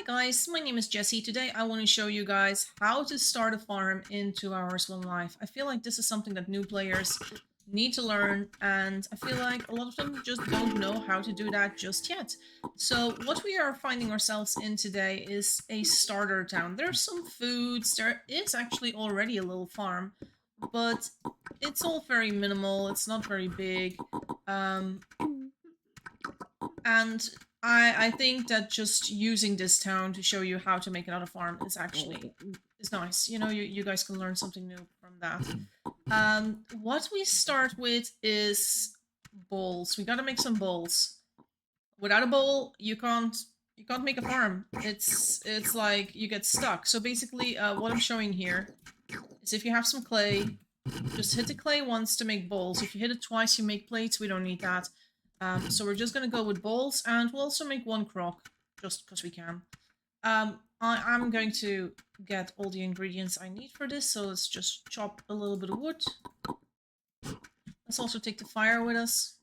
Hi guys, my name is Jessie. Today I want to show you guys how to start a farm in 2 Hours One Life. I feel like this is something that new players need to learn, and I feel like a lot of them just don't know how to do that just yet. So what we are finding ourselves in today is a starter town. There's some foods, there is actually already a little farm, but it's all very minimal, it's not very big. Um, and I think that just using this town to show you how to make another farm is actually is nice. You know, you guys can learn something new from that. What we start with is bowls. We gotta make some bowls. Without a bowl, you can't make a farm. It's like you get stuck. So basically, what I'm showing here is if you have some clay, just hit the clay once to make bowls. If you hit it twice, you make plates. We don't need that. So we're just going to go with bowls, and we'll also make one crock, just because we can. I'm going to get all the ingredients I need for this, so let's just chop a little bit of wood. Let's also take the fire with us.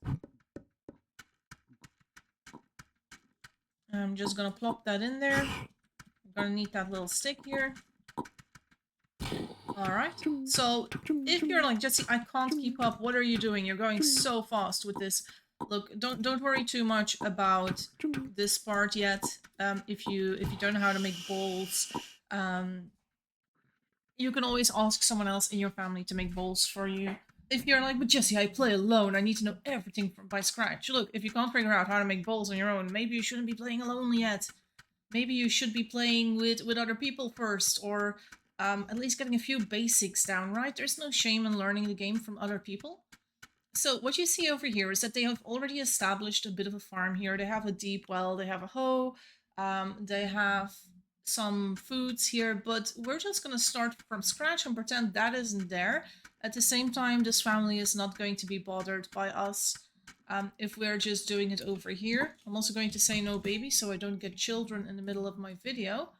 I'm just going to plop that in there. I'm going to need that little stick here. Alright, so if you're like, Jesse, I can't keep up, what are you doing? You're going so fast with this. Look, don't worry too much about this part yet. If you don't know how to make bowls, you can always ask someone else in your family to make bowls for you. If you're like, but Jesse, I play alone, I need to know everything by scratch. Look, if you can't figure out how to make bowls on your own, maybe you shouldn't be playing alone yet. Maybe you should be playing with other people first, or at least getting a few basics down, right? There's no shame in learning the game from other people. So what you see over here is that they have already established a bit of a farm here. They have a deep well, they have a hoe, they have some foods here, but we're just going to start from scratch and pretend that isn't there. At the same time, this family is not going to be bothered by us if we're just doing it over here. I'm also going to say no baby so I don't get children in the middle of my video.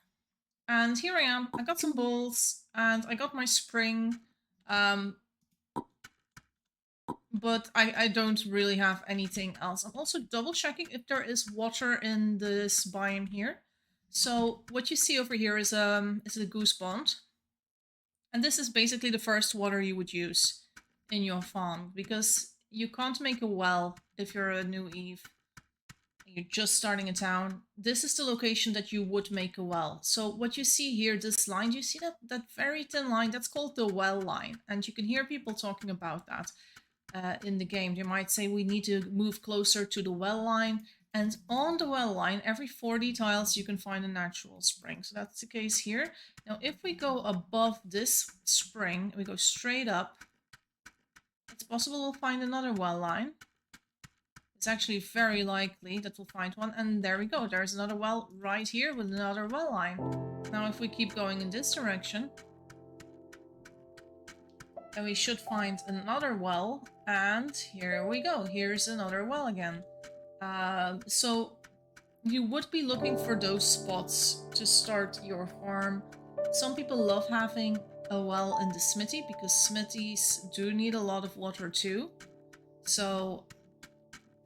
And here I am. I got some bowls and I got my spring. But I don't really have anything else. I'm also double checking if there is water in this biome here. So what you see over here is a goose pond. And this is basically the first water you would use in your farm, because you can't make a well if you're a new Eve. You're just starting a town. This is the location that you would make a well. So what you see here, this line, you see that very thin line? That's called the well line. And you can hear people talking about that in the game. They might say we need to move closer to the well line. And on the well line, every 40 tiles you can find a natural spring. So that's the case here. Now, if we go above this spring, we go straight up, it's possible we'll find another well line. It's actually very likely that we'll find one. And there we go. There's another well right here with another well line. Now, if we keep going in this direction, then we should find another well. And here we go. Here's another well again. So you would be looking for those spots to start your farm. Some people love having a well in the smithy because smithies do need a lot of water too. So,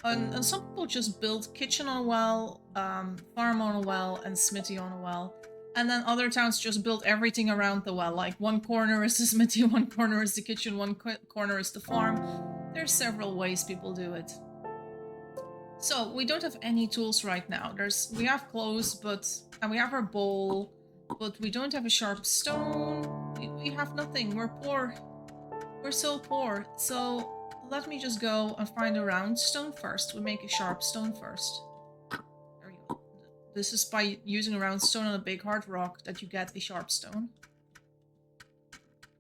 and some people just build kitchen on a well, farm on a well, and smithy on a well. And then other towns just build everything around the well. Like one corner is the smithy, one corner is the kitchen, one corner is the farm. There's several ways people do it. So we don't have any tools right now. We have clothes, and we have our bowl, but we don't have a sharp stone. We have nothing. We're poor. We're so poor. So let me just go and find a round stone first. We make a sharp stone first. There we go. This is by using a round stone on a big hard rock that you get a sharp stone.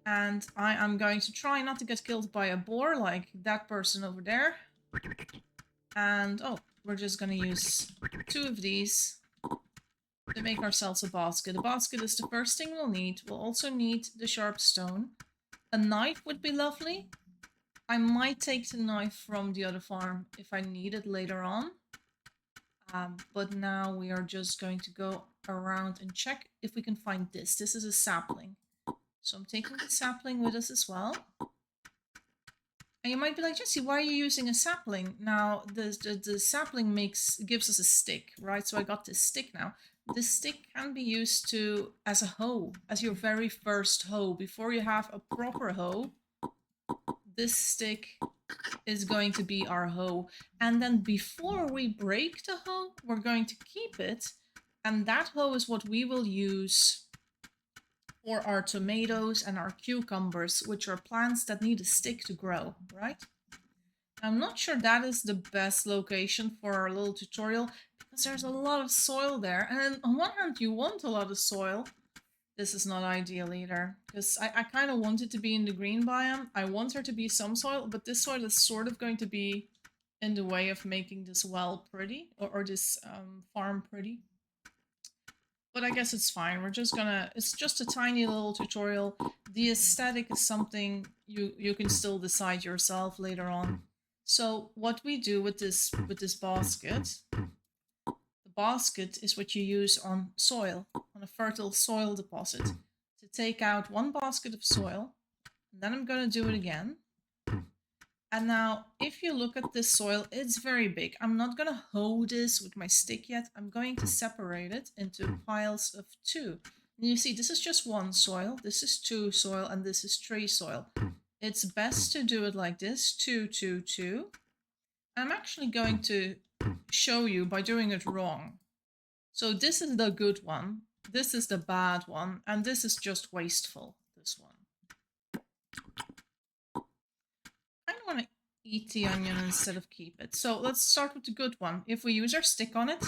And I am going to try not to get killed by a boar like that person over there. And, oh, we're just gonna use 2 of these to make ourselves a basket. A basket is the first thing we'll need. We'll also need the sharp stone. A knife would be lovely. I might take the knife from the other farm if I need it later on. But now we are just going to go around and check if we can find this. This is a sapling. So I'm taking the sapling with us as well. And you might be like, Jesse, why are you using a sapling? Now, the sapling gives us a stick, right? So I got this stick now. this stick can be used to as a hoe, as your very first hoe. Before you have a proper hoe, this stick is going to be our hoe. And then before we break the hoe, we're going to keep it. And that hoe is what we will use for our tomatoes and our cucumbers, which are plants that need a stick to grow, right? I'm not sure that is the best location for our little tutorial because there's a lot of soil there. And on one hand, you want a lot of soil. This is not ideal either because I kind of want it to be in the green biome. I want there to be some soil, but this soil is sort of going to be in the way of making this well pretty or this farm pretty. But I guess it's fine. We're just gonna, it's just a tiny little tutorial. The aesthetic is something you can still decide yourself later on. So what we do with this basket, the basket is what you use on soil, on a fertile soil deposit, to take out one basket of soil. And then I'm gonna do it again. And now, if you look at this soil, it's very big. I'm not going to hoe this with my stick yet. I'm going to separate it into piles of 2. And you see, this is just 1 soil, this is 2 soil, and this is 3 soil. It's best to do it like this, 2, 2, 2. I'm actually going to show you by doing it wrong. So this is the good one, this is the bad one, and this is just wasteful, this one. I don't want to eat the onion instead of keep it. So let's start with the good one. If we use our stick on it,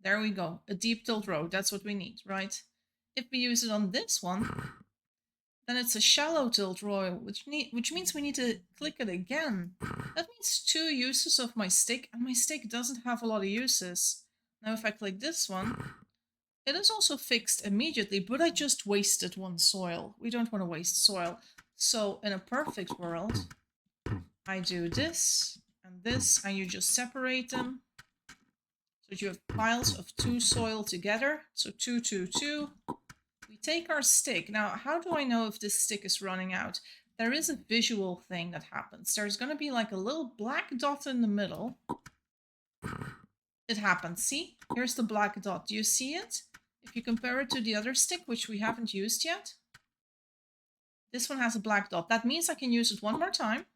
there we go. A deep tilt row, that's what we need, right? If we use it on this one, then it's a shallow tilt row, which means we need to click it again. That means 2 uses of my stick, and my stick doesn't have a lot of uses. Now if I click this one, it is also fixed immediately, but I just wasted 1 soil. We don't want to waste soil. So in a perfect world, I do this, and you just separate them. So you have piles of 2 soil together. So 2, 2, 2. We take our stick. Now, how do I know if this stick is running out? There is a visual thing that happens. There's going to be like a little black dot in the middle. It happens. See? Here's the black dot. Do you see it? If you compare it to the other stick, which we haven't used yet, this one has a black dot. That means I can use it one more time.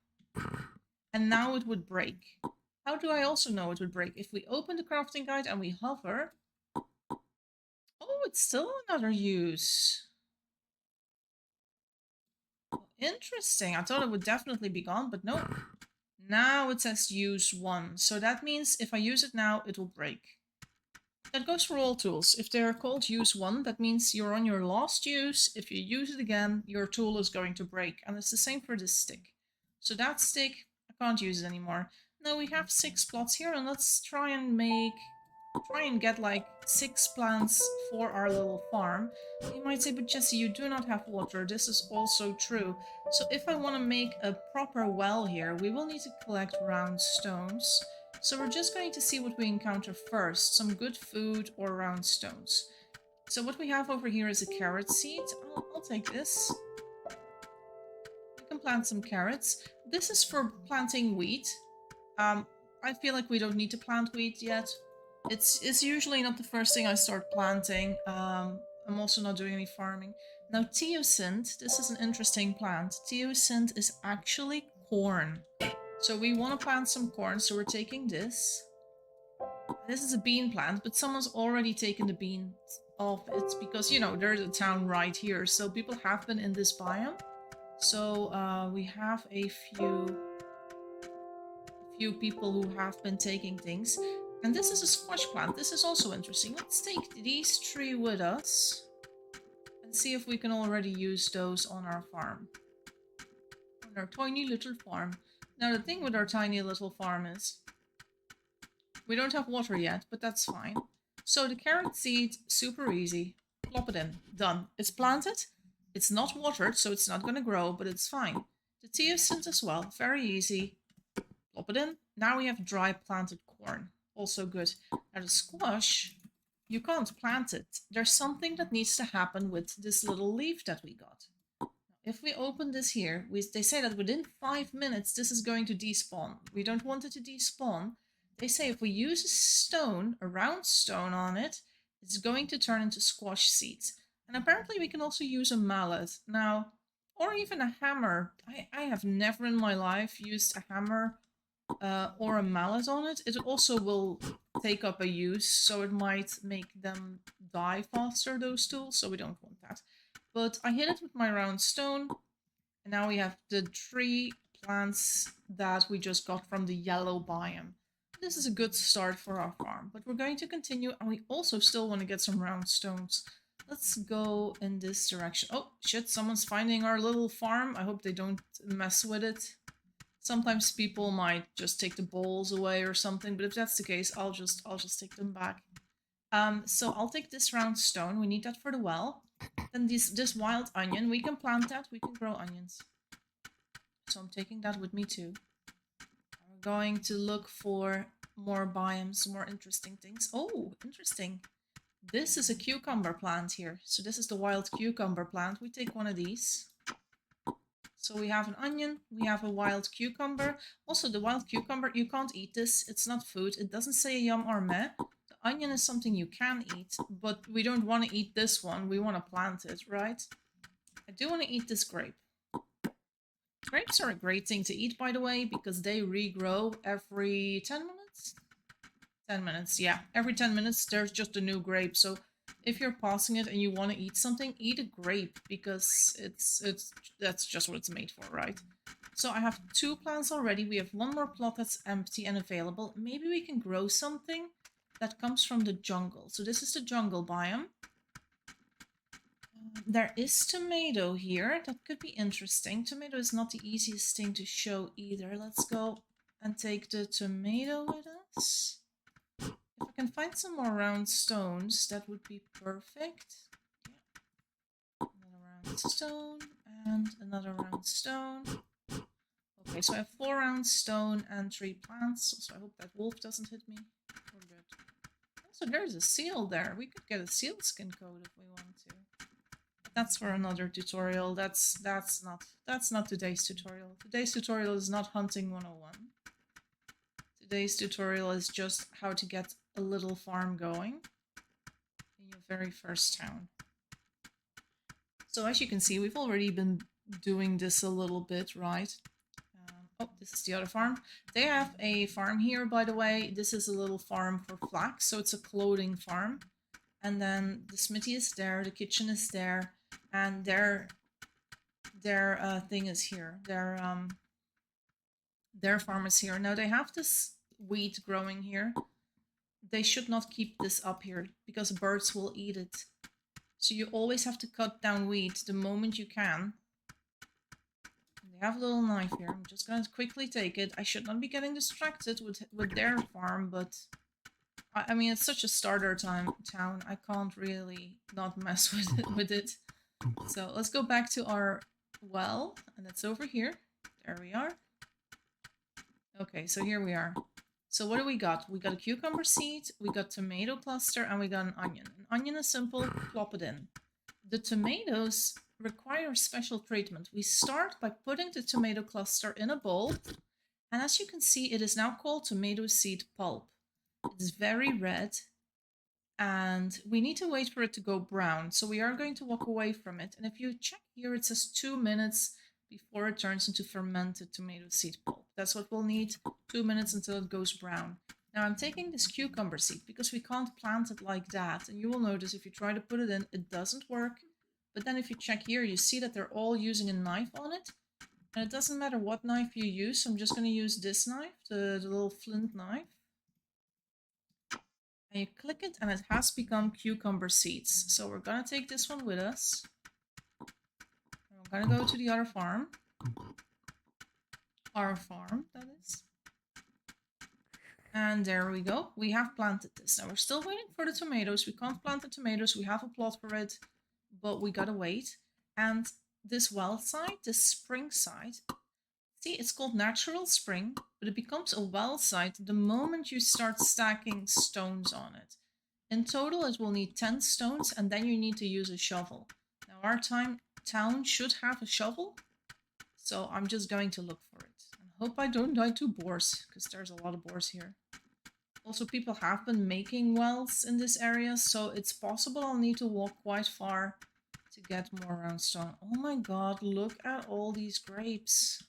And now it would break. How do I also know it would break? If we open the crafting guide and we hover... Oh, it's still another use. Interesting. I thought it would definitely be gone, but no. Now it says use 1. So that means if I use it now, it will break. That goes for all tools. If they're called use 1, that means you're on your last use. If you use it again, your tool is going to break. And it's the same for this stick. So that stick, I can't use it anymore. Now we have 6 plots here, and let's try and get like 6 plants for our little farm. You might say, but Jesse, you do not have water. This is also true. So if I want to make a proper well here, we will need to collect round stones. So we're just going to see what we encounter first. Some good food or round stones. So what we have over here is a carrot seed. I'll take this. We can plant some carrots. This is for planting wheat. I feel like we don't need to plant wheat yet. It's usually not the first thing I start planting. I'm also not doing any farming. Now teosinte, this is an interesting plant. Teosinte is actually corn. So we want to plant some corn, so we're taking this. This is a bean plant, but someone's already taken the beans off it because, you know, there's a town right here. So people have been in this biome. So we have a few people who have been taking things. And this is a squash plant. This is also interesting. Let's take these 3 with us and see if we can already use those on our farm. On our tiny little farm. Now the thing with our tiny little farm is we don't have water yet, but that's fine. So the carrot seed, super easy. Plop it in. Done. It's planted. It's not watered, so it's not going to grow, but it's fine. The teosinte as well. Very easy. Plop it in. Now we have dry planted corn. Also good. Now the squash, you can't plant it. There's something that needs to happen with this little leaf that we got. If we open this here, they say that within 5 minutes this is going to despawn. We don't want it to despawn. They say if we use a stone, a round stone on it, it's going to turn into squash seeds. And apparently we can also use a mallet. Now, or even a hammer. I have never in my life used a hammer or a mallet on it. It also will take up a use, so it might make them die faster, those tools, so we don't want that. But I hit it with my round stone, and now we have the 3 plants that we just got from the yellow biome. This is a good start for our farm, but we're going to continue, and we also still want to get some round stones. Let's go in this direction. Oh, shit, someone's finding our little farm. I hope they don't mess with it. Sometimes people might just take the bowls away or something, but if that's the case, I'll just take them back. So I'll take this round stone. We need that for the well. Then this wild onion, we can plant that. We can grow onions. So I'm taking that with me too. We're going to look for more biomes, more interesting things. Oh, interesting. This is a cucumber plant here. So this is the wild cucumber plant. We take one of these. So we have an onion, we have a wild cucumber. Also, the wild cucumber, you can't eat this. It's not food. It doesn't say yum or meh. The onion is something you can eat, but we don't want to eat this one. We want to plant it, right? I do want to eat this grape. Grapes are a great thing to eat, by the way, because they regrow every 10 minutes? 10 minutes, yeah. Every 10 minutes, there's just a new grape. So if you're passing it and you want to eat something, eat a grape, because that's just what it's made for, right? So I have 2 plants already. We have 1 more plot that's empty and available. Maybe we can grow something that comes from the jungle. So this is the jungle biome. There is tomato here. That could be interesting. Tomato is not the easiest thing to show either. Let's go and take the tomato with us. If I can find some more round stones, that would be perfect. Yeah. Another round stone and another round stone. Okay, so I have 4 round stone and 3 plants. So I hope that wolf doesn't hit me. We're good. Also, there's a seal there. We could get a seal skin coat if we want to. But that's for another tutorial. That's not today's tutorial. Today's tutorial is not hunting 101. Today's tutorial is just how to get a little farm going in your very first town. So as you can see, we've already been doing this a little bit, right? Oh, this is the other farm. They have a farm here, by the way. This is a little farm for flax, so it's a clothing farm. And then the smithy is there, the kitchen is there, and their thing is here. Their farm is here. Now they have this wheat growing here. They should not keep this up here because birds will eat it. So you always have to cut down wheat the moment you can. They have a little knife here. I'm just gonna quickly take it. I should not be getting distracted with their farm, but I mean, it's such a starter town. I can't really not mess with it. So let's go back to our well, and it's over here. There we are. Okay, so here we are. So what do we got? We got a cucumber seed, we got tomato cluster, and we got an onion. An onion is simple, plop it in. The tomatoes require special treatment. We start by putting the tomato cluster in a bowl, and as you can see, it is now called tomato seed pulp. It's very red, and we need to wait for it to go brown. So we are going to walk away from it, and if you check here, it says 2 minutes before it turns into fermented tomato seed pulp. That's what we'll need, 2 minutes until it goes brown. Now I'm taking this cucumber seed because we can't plant it like that. And you will notice if you try to put it in, it doesn't work. But then if you check here, you see that they're all using a knife on it. And it doesn't matter what knife you use. So I'm just going to use this knife, the little flint knife. And you click it and it has become cucumber seeds. So we're going to take this one with us. We're going to go to the other farm. Our farm, that is. And there we go. We have planted this. Now we're still waiting for the tomatoes. We can't plant the tomatoes. We have a plot for it, but we gotta wait. And this well side, this spring side, see, it's called natural spring, but it becomes a well site the moment you start stacking stones on it. In total, it will need 10 stones, and then you need to use a shovel. Now our town should have a shovel, so I'm just going to look for it. And hope I don't die to boars, because there's a lot of boars here. Also, people have been making wells in this area, so it's possible I'll need to walk quite far to get more roundstone. Oh my god, look at all these grapes.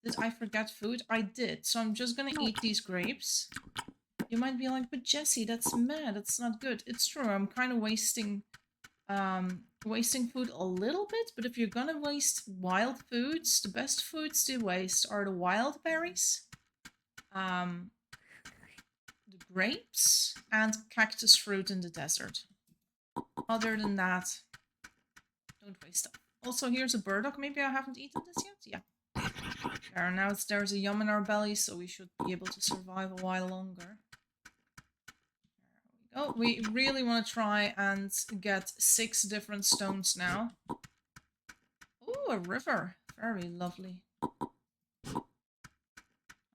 Did I forget food? I did, so I'm just gonna eat these grapes. You might be like, but Jesse, that's mad, that's not good. It's true, I'm kind of wasting food a little bit, but if you're gonna waste wild foods, the best foods to waste are the wild berries, the grapes, and cactus fruit in the desert. Other than that, don't waste stuff. Also, here's a burdock. Maybe I haven't eaten this yet? Yeah. There, now there's a yum in our belly, so we should be able to survive a while longer. There we go. We really want to try and get 6 different stones now. Oh, a river. Very lovely. I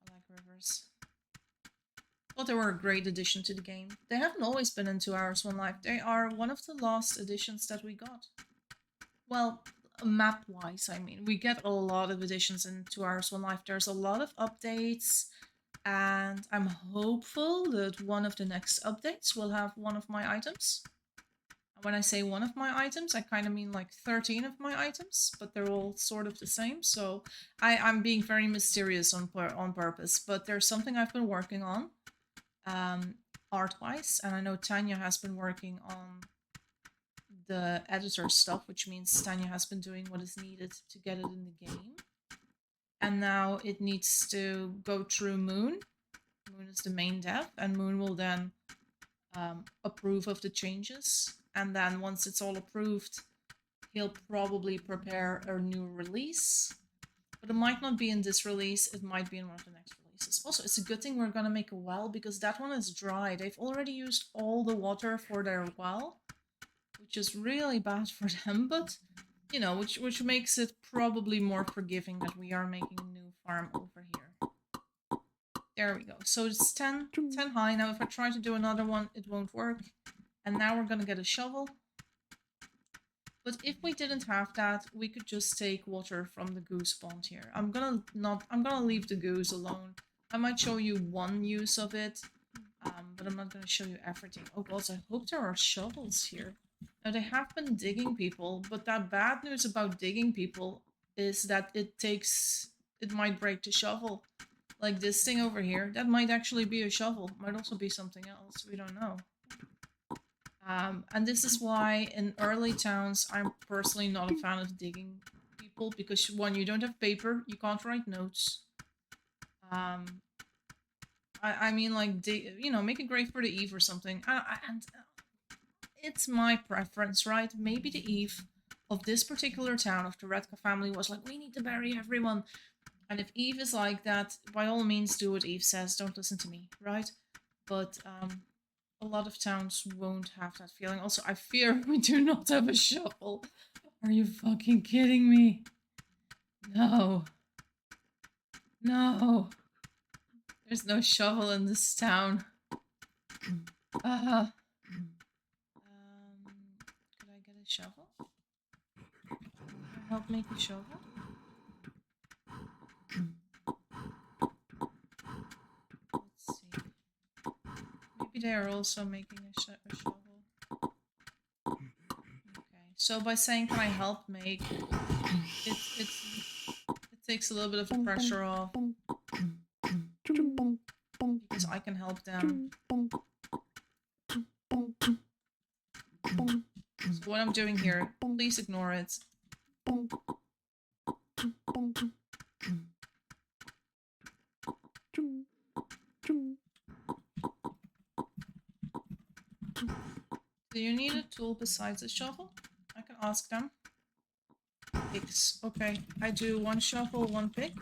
like rivers. Thought they were a great addition to the game. They haven't always been in 2 Hours One Life. They are one of the last additions that we got. Well, map-wise, I mean. We get a lot of additions in 2 Hours One Life. There's a lot of updates, and I'm hopeful that one of the next updates will have one of my items. When I say one of my items, I kind of mean like 13 of my items, but they're all sort of the same. So I'm being very mysterious on purpose, but there's something I've been working on, art-wise, and I know Tanya has been working on the editor stuff, which means Tanya has been doing what is needed to get it in the game. And now it needs to go through Moon. Moon is the main dev, and Moon will then approve of the changes. And then once it's all approved, he'll probably prepare a new release. But it might not be in this release, it might be in one of the next releases. Also, it's a good thing we're gonna make a well, because that one is dry. They've already used all the water for their well, which is really bad for them, but, you know, which makes it probably more forgiving that we are making a new farm over here. There we go. So it's 10 high. Now if I try to do another one, it won't work. And now we're gonna get a shovel. But if we didn't have that, we could just take water from the goose pond here. I'm gonna leave the goose alone. I might show you one use of it, but I'm not gonna show you everything. Oh god, I hope there are shovels here. Now they have been digging people, but that bad news about digging people is that it might break the shovel. Like this thing over here, that might actually be a shovel. Might also be something else, we don't know. And this is why in early towns, I'm personally not a fan of digging people, because one, you don't have paper, you can't write notes. I mean, like, you know, make a grave for the Eve or something. And it's my preference, right? Maybe the Eve of this particular town, of the Redka family, was like, we need to bury everyone. And if Eve is like that, by all means do what Eve says, don't listen to me, right? But, a lot of towns won't have that feeling. Also, I fear we do not have a shovel. Are you fucking kidding me? No. No. There's no shovel in this town. Could I get a shovel? Can you help make a shovel? Let's see. Maybe they are also making a shovel. Okay, so by saying can I help make, it takes a little bit of the pressure off. Because I can help them. So what I'm doing here, please ignore it. Do you need a tool besides a shovel? I can ask them. Picks. Okay, I do 1 shovel, 1 pick.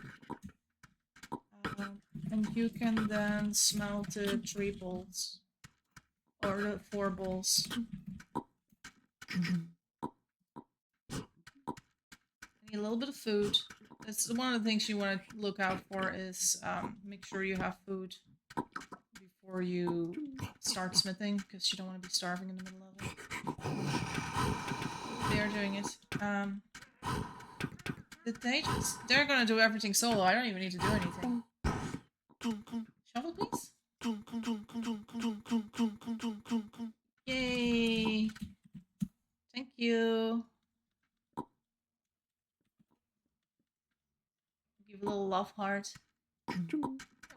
And you can then smelt the 3 bolts. Or the 4 bolts. I need a little bit of food. That's one of the things you want to look out for, is make sure you have food before you start smithing, because you don't want to be starving in the middle of it. They are doing it. They're gonna do everything solo. I don't even need to do anything. Shovel, please? you. Give a little love heart.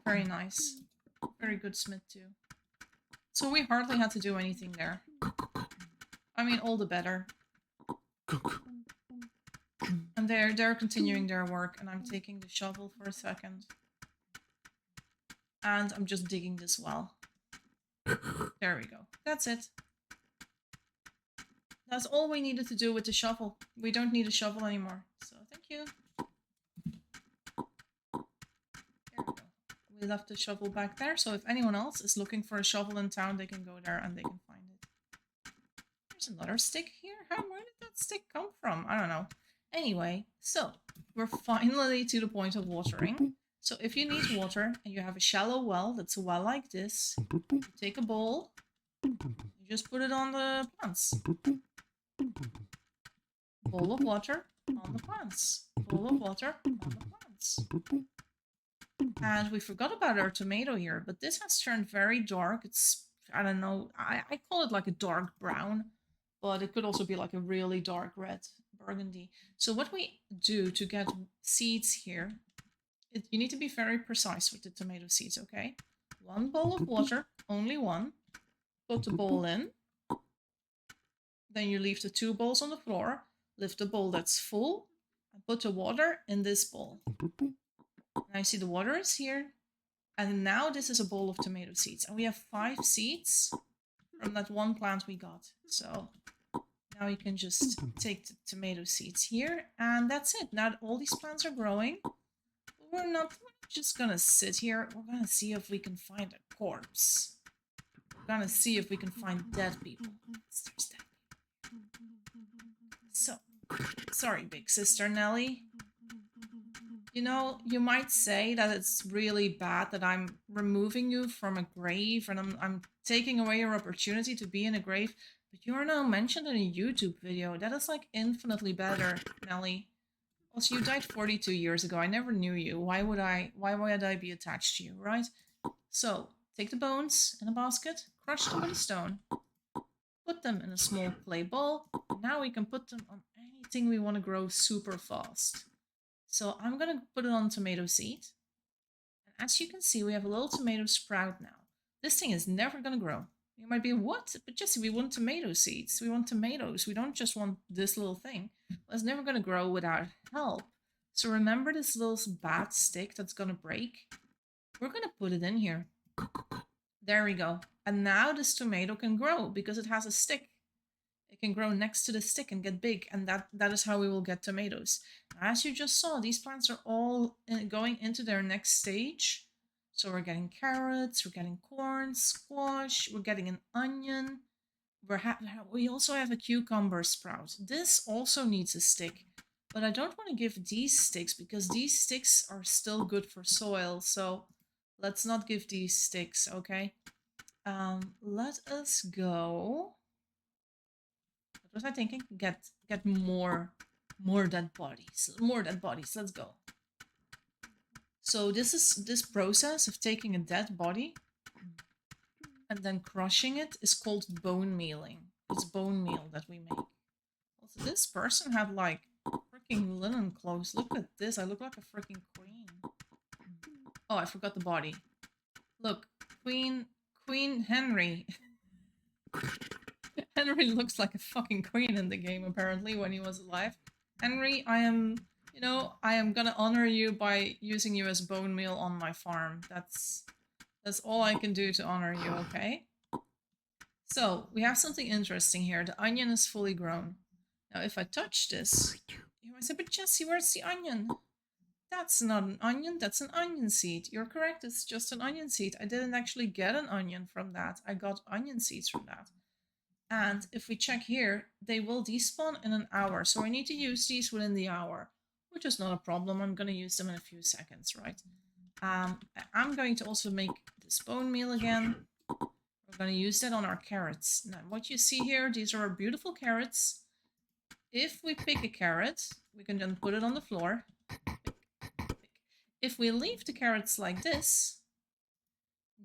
Very nice. Very good smith too. So we hardly had to do anything there. I mean, all the better. And they're continuing their work, and I'm taking the shovel for a second. And I'm just digging this well. There we go. That's it. That's all we needed to do with the shovel. We don't need a shovel anymore. So thank you. There we go. We left the shovel back there, so if anyone else is looking for a shovel in town, they can go there and they can find it. There's another stick here. Where did that stick come from? I don't know. Anyway, so we're finally to the point of watering. So if you need water and you have a shallow well that's a well like this, you take a bowl, you just put it on the plants. Bowl of water on the plants. Bowl of water on the plants. And we forgot about our tomato here, but this has turned very dark. It's, I don't know, I call it like a dark brown, but it could also be like a really dark red, burgundy. So what we do to get seeds here, you need to be very precise with the tomato seeds, okay? 1 bowl of water, only one. Put the bowl in. Then you leave the 2 bowls on the floor. Lift the bowl that's full and put the water in this bowl. Now you see the water is here. And now this is a bowl of tomato seeds. And we have 5 seeds from that one plant we got. So now you can just take the tomato seeds here. And that's it. Now all these plants are growing. We're not just gonna sit here. We're gonna see if we can find a corpse. We're gonna see if we can find dead people. There's dead people. So, sorry, big sister Nelly. You know, you might say that it's really bad that I'm removing you from a grave and I'm taking away your opportunity to be in a grave, but you are now mentioned in a YouTube video. That is like infinitely better, Nelly. Also, you died 42 years ago. I never knew you. Why would I be attached to you, right? So, take the bones in a basket, crush them with a stone, put them in a small clay bowl. Now we can put them on anything we want to grow super fast. So I'm going to put it on tomato seed. And as you can see, we have a little tomato sprout now. This thing is never going to grow. You might be, what? But Jesse, we want tomato seeds. We want tomatoes. We don't just want this little thing. Well, it's never going to grow without help. So remember this little bad stick that's going to break? We're going to put it in here. There we go. And now this tomato can grow because it has a stick. It can grow next to the stick and get big. And that is how we will get tomatoes. Now, as you just saw, these plants are all going into their next stage. So we're getting carrots, we're getting corn, squash, we're getting an onion. We also have a cucumber sprout. This also needs a stick, but I don't want to give these sticks because these sticks are still good for soil. So let's not give these sticks, okay? Let us go. What was I thinking? Get more dead bodies. More dead bodies. Let's go. So this process of taking a dead body and then crushing it is called bone mealing. It's bone meal that we make. Also, this person had like freaking linen clothes. Look at this. I look like a freaking queen. Oh, I forgot the body. Look, Queen Henry. Henry looks like a fucking queen in the game, apparently, when he was alive. Henry, I am gonna honor you by using you as bone meal on my farm. That's all I can do to honor you, okay? So, we have something interesting here. The onion is fully grown. Now, if I touch this, you might say, but Jesse, where's the onion? That's not an onion, that's an onion seed. You're correct, it's just an onion seed. I didn't actually get an onion from that. I got onion seeds from that. And if we check here, they will despawn in an hour. So I need to use these within the hour, which is not a problem. I'm going to use them in a few seconds, right? I'm going to also make this bone meal again. We're going to use that on our carrots. Now, what you see here, these are our beautiful carrots. If we pick a carrot, we can then put it on the floor. If we leave the carrots like this,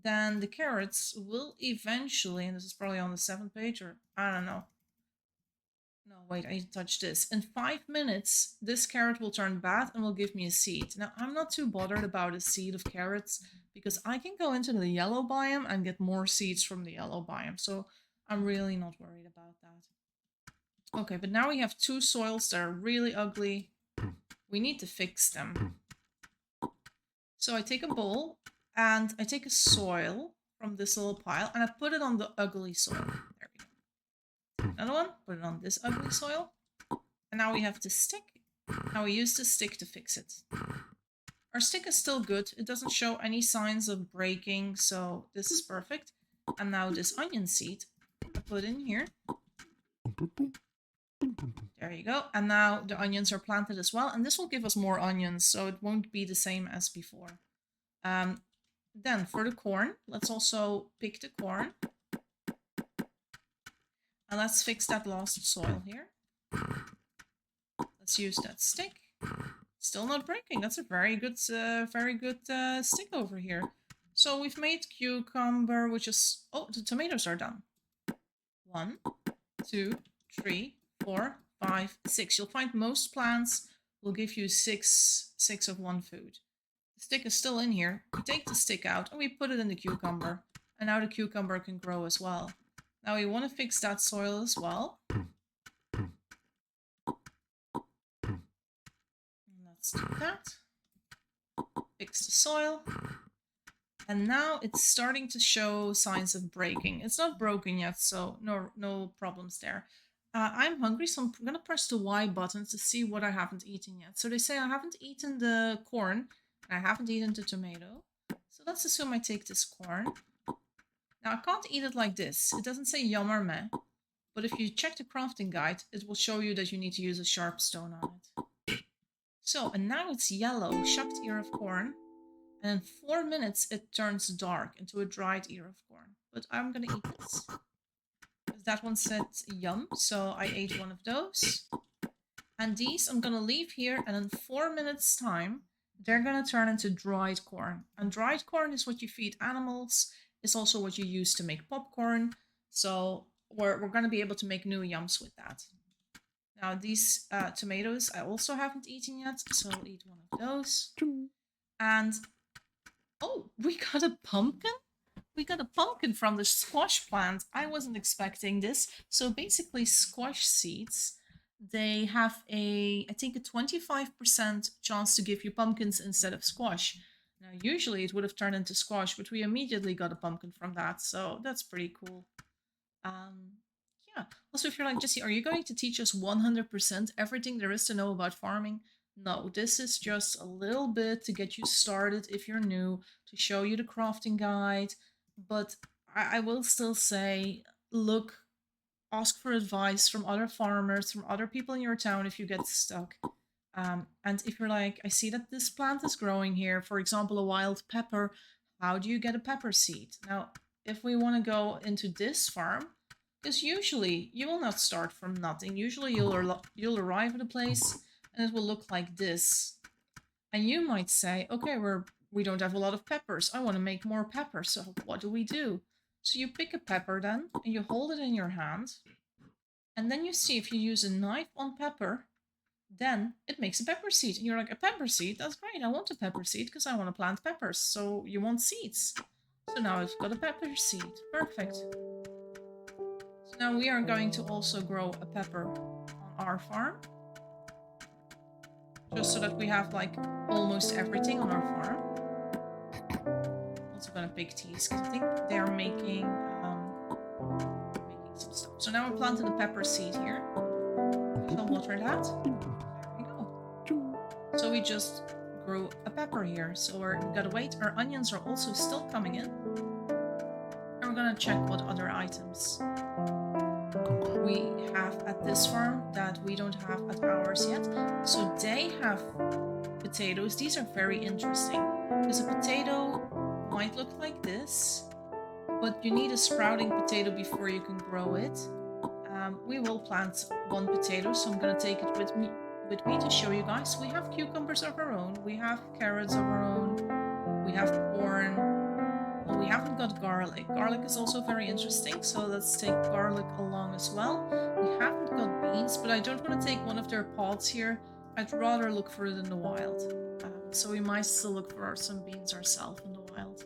then the carrots will eventually, and this is probably on the 7th page, or I don't know. No, No, wait, I touched this. In 5 minutes, this carrot will turn bad and will give me a seed. Now, I'm not too bothered about a seed of carrots because I can go into the yellow biome and get more seeds from the yellow biome. So I'm really not worried about that. Okay, but now we have 2 soils that are really ugly. We need to fix them. So I take a bowl and I take a soil from this little pile and I put it on the ugly soil. There we go. Another one, put it on this ugly soil. And now we have the stick. Now we use the stick to fix it. Our stick is still good. It doesn't show any signs of breaking, so this is perfect. And now this onion seed, I put in here. There you go. And now the onions are planted as well. And this will give us more onions, so it won't be the same as before. Then for the corn, let's also pick the corn. And let's fix that lost soil here. Let's use that stick. Still not breaking. That's a very good stick over here. So we've made cucumber, which is... Oh, the tomatoes are done. 1, 2, 3, 4, 5, 6. You'll find most plants will give you 6 of one food. The stick is still in here. We take the stick out and we put it in the cucumber. And now the cucumber can grow as well. Now we want to fix that soil as well. Let's do that. Fix the soil. And now it's starting to show signs of breaking. It's not broken yet, so no problems there. I'm hungry, so I'm going to press the Y button to see what I haven't eaten yet. So they say I haven't eaten the corn, and I haven't eaten the tomato. So let's assume I take this corn. Now I can't eat it like this. It doesn't say yum or meh. But if you check the crafting guide, it will show you that you need to use a sharp stone on it. So, and now it's yellow, shucked ear of corn. And in 4 minutes, it turns dark into a dried ear of corn. But I'm going to eat this. That one said yum, so I ate one of those. And these I'm going to leave here, and in 4 minutes time, they're going to turn into dried corn. And dried corn is what you feed animals. It's also what you use to make popcorn. So we're going to be able to make new yums with that. Now these tomatoes I also haven't eaten yet, so I'll eat one of those. And oh, we got a pumpkin? We got a pumpkin from the squash plant. I wasn't expecting this. So basically squash seeds, they have I think a 25% chance to give you pumpkins instead of squash. Now usually it would have turned into squash, but we immediately got a pumpkin from that. So that's pretty cool. Yeah. Also, if you're like, Jesse, are you going to teach us 100% everything there is to know about farming? No, this is just a little bit to get you started if you're new, to show you the crafting guide. But I will still say, look, ask for advice from other farmers, from other people in your town if you get stuck. And if you're like, I see that this plant is growing here, for example, a wild pepper, how do you get a pepper seed? Now, if we want to go into this farm, because usually you will not start from nothing. Usually you'll arrive at a place and it will look like this. And you might say, okay, we don't have a lot of peppers. I want to make more peppers. So what do we do? So you pick a pepper then and you hold it in your hand. And then you see if you use a knife on pepper, then it makes a pepper seed. And you're like, a pepper seed? That's great. I want a pepper seed because I want to plant peppers. So you want seeds. So now I've got a pepper seed. Perfect. So now we are going to also grow a pepper on our farm. Just so that we have like almost everything on our farm. Also gonna pick these because I think they're making some stuff. So now we're planting the pepper seed here. So water that. There we go. So we just grew a pepper here. So we gotta wait. Our onions are also still coming in. And we're gonna check what other items we have at this farm that we don't have at ours yet. So they have potatoes. These are very interesting because a potato might look like this, but you need a sprouting potato before you can grow it. We will plant one potato, so I'm gonna take it with me to show you guys. We have cucumbers of our own, we have carrots of our own, we have corn. Well, we haven't got garlic. Garlic is also very interesting, so let's take garlic along as well. We haven't got beans, but I don't want to take one of their pods here. I'd rather look for it in the wild. So we might still look for some beans ourselves in the wild.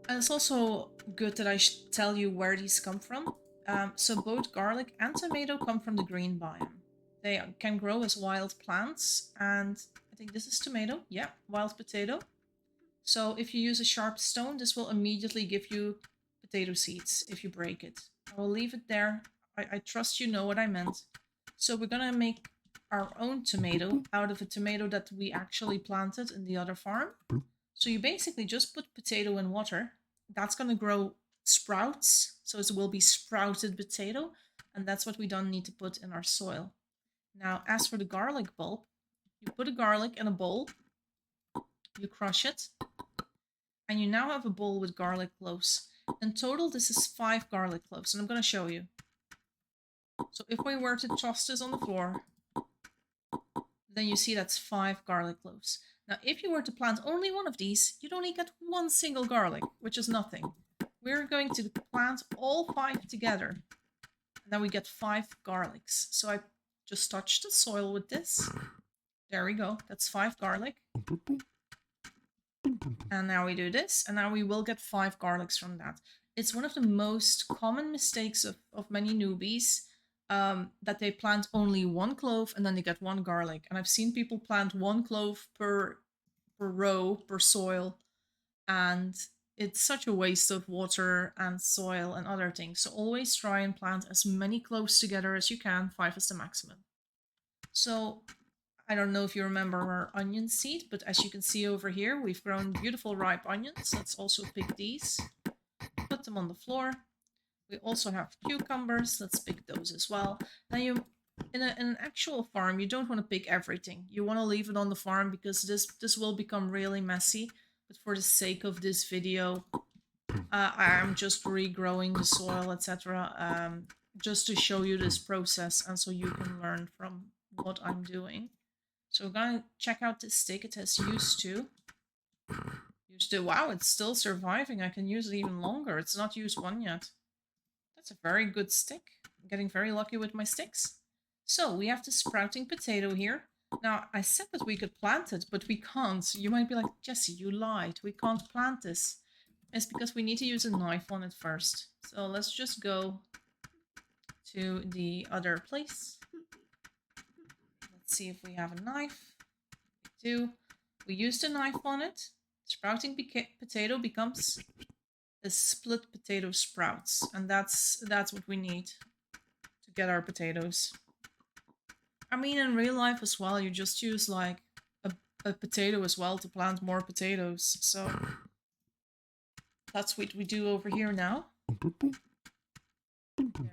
And it's also good that I should tell you where these come from. So both garlic and tomato come from the green biome. They can grow as wild plants, and I think this is tomato. Yeah, wild potato. So if you use a sharp stone, this will immediately give you potato seeds if you break it. I will leave it there. I trust you know what I meant. So we're gonna make our own tomato out of a tomato that we actually planted in the other farm. So you basically just put potato in water. That's gonna grow sprouts. So it will be sprouted potato. And that's what we don't need to put in our soil. Now, as for the garlic bulb, you put a garlic in a bowl, you crush it, and you now have a bowl with garlic cloves. In total, this is 5 garlic cloves, and I'm going to show you. So if we were to toss this on the floor, then you see that's 5 garlic cloves. Now, if you were to plant only one of these, you'd only get 1 single garlic, which is nothing. We're going to plant all 5 together, and then we get 5 garlics. So I just touch the soil with this. There we go. That's 5 garlic. And now we do this, and now we will get 5 garlics from that. It's one of the most common mistakes of many newbies, that they plant only 1 clove and then they get 1 garlic. And I've seen people plant 1 clove per row, per soil, and it's such a waste of water and soil and other things. So always try and plant as many cloves together as you can. 5 is the maximum. So I don't know if you remember our onion seed, but as you can see over here, we've grown beautiful ripe onions. Let's also pick these, put them on the floor. We also have cucumbers. Let's pick those as well. Now in an actual farm, you don't want to pick everything. You want to leave it on the farm because this will become really messy. But for the sake of this video, I'm just regrowing the soil, etc. Just to show you this process and so you can learn from what I'm doing. So we're gonna check out this stick. It has used to. Wow, it's still surviving. I can use it even longer. It's not used 1 yet. That's a very good stick. I'm getting very lucky with my sticks. So we have the sprouting potato here. Now, I said that we could plant it, but we can't. You might be like, Jesse, you lied. We can't plant this. It's because we need to use a knife on it first. So let's just go to the other place. Let's see if we have a knife. We do. We used a knife on it. Sprouting potato becomes a split potato sprouts. And that's what we need to get our potatoes. I mean, in real life as well, you just use like a potato as well to plant more potatoes. So that's what we do over here now. There we go.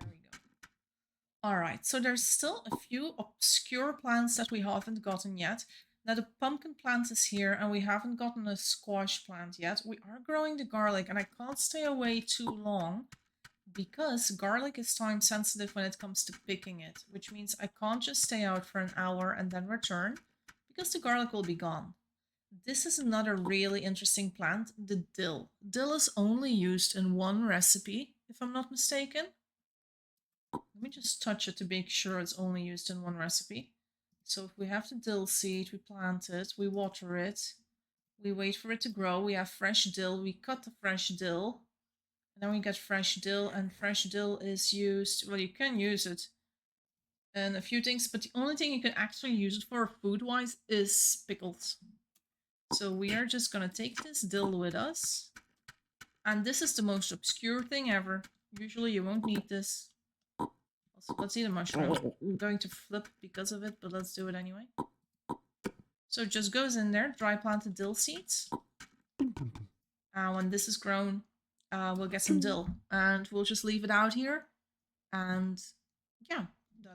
Alright, so there's still a few obscure plants that we haven't gotten yet. Now the pumpkin plant is here and we haven't gotten a squash plant yet. We are growing the garlic and I can't stay away too long because garlic is time sensitive when it comes to picking it, which means I can't just stay out for an hour and then return because the garlic will be gone. This is another really interesting plant, the dill. Dill is only used in 1 recipe, if I'm not mistaken. Let me just touch it to make sure it's only used in 1 recipe. So if we have the dill seed, we plant it, we water it, we wait for it to grow, we have fresh dill, we cut the fresh dill, and then we get fresh dill, and fresh dill is used, well, you can use it in a few things, but the only thing you can actually use it for food-wise is pickles. So we are just going to take this dill with us, and this is the most obscure thing ever. Usually you won't need this. Also, let's eat a mushroom. I'm going to flip because of it, but let's do it anyway. So it just goes in there, dry planted dill seeds. When this is grown, we'll get some dill and we'll just leave it out here. And yeah,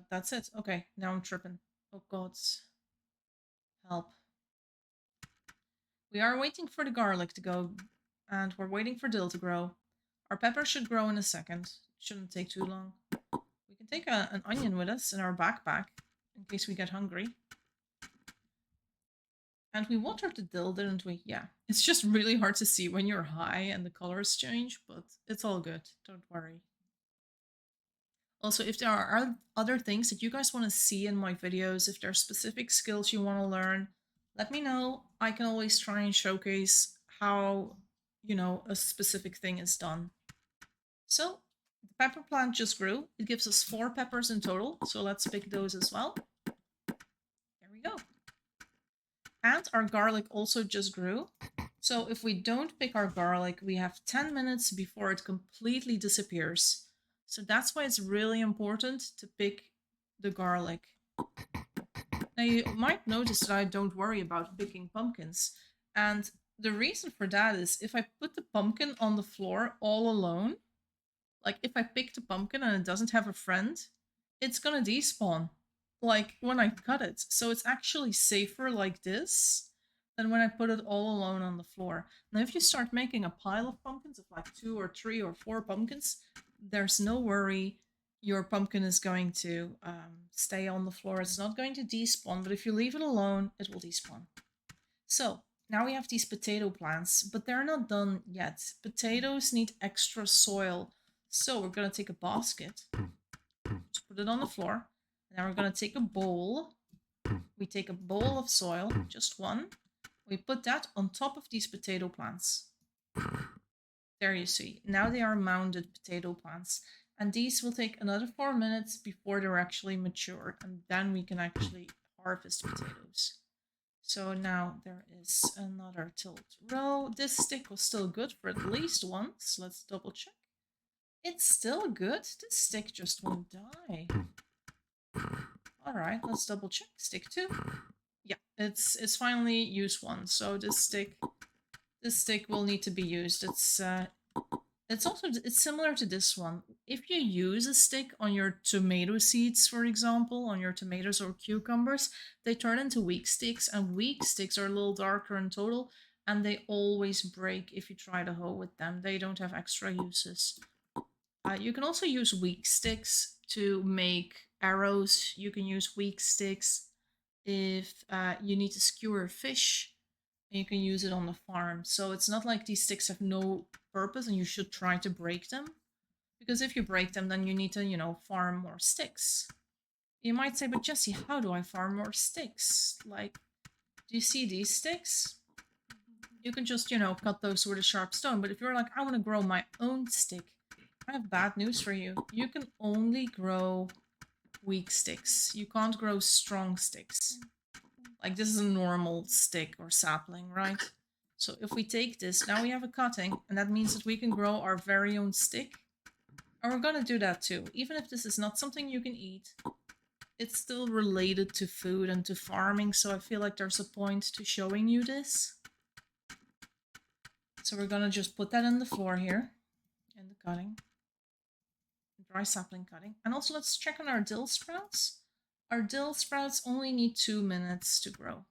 that's it. Okay, now I'm tripping. Oh God, help. We are waiting for the garlic to go and we're waiting for dill to grow. Our pepper should grow in a second. It shouldn't take too long. We can take an onion with us in our backpack in case we get hungry. And we watered the dill, didn't we? Yeah. It's just really hard to see when you're high and the colors change, but it's all good. Don't worry. Also, if there are other things that you guys want to see in my videos, if there are specific skills you want to learn, let me know. I can always try and showcase how, you know, a specific thing is done. So, the pepper plant just grew. It gives us 4 peppers in total, so let's pick those as well. There we go. And our garlic also just grew. So if we don't pick our garlic, we have 10 minutes before it completely disappears. So that's why it's really important to pick the garlic. Now you might notice that I don't worry about picking pumpkins. And the reason for that is if I put the pumpkin on the floor all alone, like if I pick the pumpkin and it doesn't have a friend, it's gonna despawn. Like when I cut it. So it's actually safer like this than when I put it all alone on the floor. Now if you start making a pile of pumpkins, of like 2 or 3 or 4 pumpkins, there's no worry your pumpkin is going to stay on the floor. It's not going to despawn, but if you leave it alone, it will despawn. So now we have these potato plants, but they're not done yet. Potatoes need extra soil. So we're going to take a basket, just put it on the floor. Now we're going to take a bowl. We take a bowl of soil, just one. We put that on top of these potato plants. There you see. Now they are mounded potato plants. And these will take another 4 minutes before they're actually mature. And then we can actually harvest potatoes. So now there is another tilled row. This stick was still good for at least once. Let's double check. It's still good. This stick just won't die. Alright, let's double check. Stick 2. Yeah, it's finally used 1. So this stick will need to be used. It's similar to this one. If you use a stick on your tomato seeds, for example, on your tomatoes or cucumbers, they turn into weak sticks, and weak sticks are a little darker in total, and they always break if you try to hoe with them. They don't have extra uses. You can also use weak sticks to make arrows. You can use weak sticks if you need to skewer fish, and you can use it on the farm. So it's not like these sticks have no purpose and you should try to break them. Because if you break them, then you need to, you know, farm more sticks. You might say, but Jesse, how do I farm more sticks? Like, do you see these sticks? You can just, you know, cut those with a sharp stone. But if you're like, I want to grow my own stick, I have bad news for you. You can only grow weak sticks. You can't grow strong sticks. Like, this is a normal stick or sapling, right? So if we take this, now we have a cutting, and that means that we can grow our very own stick. And we're gonna do that too. Even if this is not something you can eat, it's still related to food and to farming, so I feel like there's a point to showing you this. So we're gonna just put that in the floor here, in the cutting. Dry sapling cutting. And also let's check on our dill sprouts. Our dill sprouts only need 2 minutes to grow.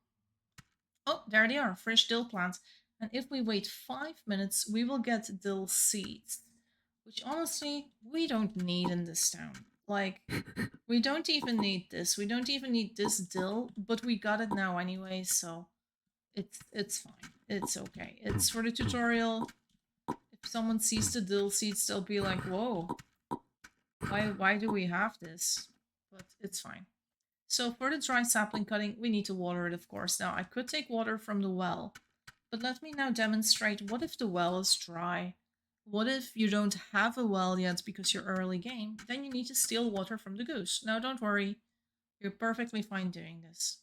Oh, there they are, fresh dill plants. And if we wait 5 minutes, we will get dill seeds. Which honestly, we don't need in this town. Like, we don't even need this. We don't even need this dill, but we got it now anyway, so it's fine. It's okay. It's for the tutorial. If someone sees the dill seeds, they'll be like, whoa, why do we have this? But it's fine. So for the dry sapling cutting, we need to water it, of course. Now, I could take water from the well, but let me now demonstrate. What if the well is dry? What if you don't have a well yet because you're early game? Then you need to steal water from the goose. Now, don't worry. You're perfectly fine doing this.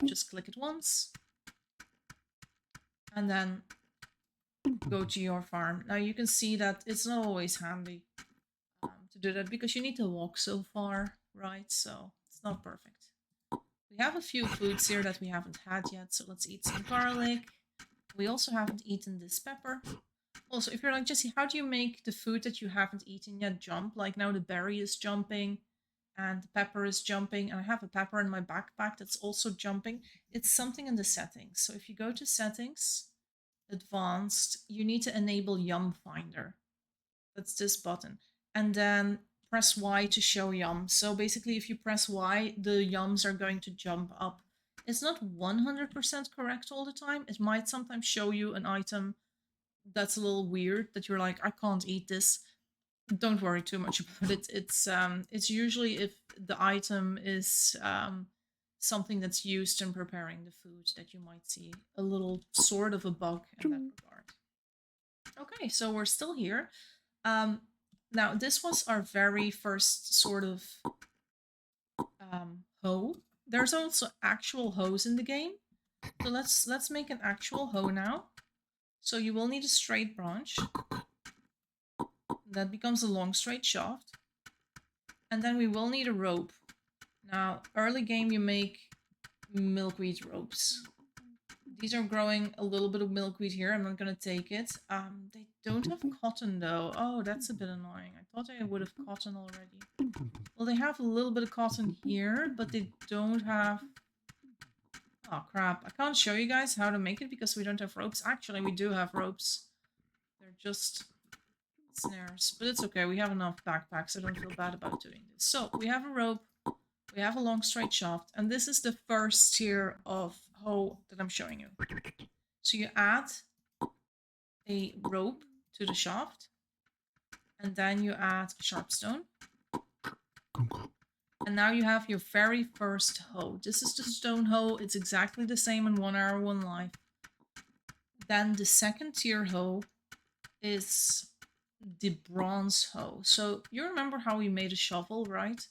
Just click it once. And then go to your farm. Now, you can see that it's not always handy to do that because you need to walk so far, right? So it's not perfect. We have a few foods here that we haven't had yet, so let's eat some garlic. We also haven't eaten this pepper. Also, if you're like, Jesse, how do you make the food that you haven't eaten yet jump? Like now the berry is jumping and the pepper is jumping, and I have a pepper in my backpack that's also jumping. It's something in the settings. So if you go to settings, advanced, you need to enable Yum Finder. That's this button. And then press Y to show yum. So basically, if you press Y, the yums are going to jump up. It's not 100% correct all the time. It might sometimes show you an item that's a little weird, that you're like, I can't eat this. don't worry too much about it. It's usually if the item is something that's used in preparing the food that you might see a little sort of a bug in that regard. Okay, so we're still here. Now this was our very first sort of hoe. There's also actual hoes in the game. So let's make an actual hoe now. So you will need a straight branch. That becomes a long straight shaft. And then we will need a rope. Now, early game you make milkweed ropes. These are growing a little bit of milkweed here. I'm not gonna take it. They don't have cotton though. Oh, that's a bit annoying. I thought I would have cotton already. Well, they have a little bit of cotton here, but they don't have... Oh, crap. I can't show you guys how to make it because we don't have ropes. Actually, we do have ropes. They're just snares. But it's okay. We have enough backpacks. So I don't feel bad about doing this. So, we have a rope. We have a long straight shaft. And this is the first tier of hoe that I'm showing you. So you add a rope to the shaft. And then you add a sharp stone. And now you have your very first hoe. This is the stone hoe. It's exactly the same in 1 Hour 1 Life. Then the second tier hoe is the bronze hoe. So you remember how we made a shovel, right?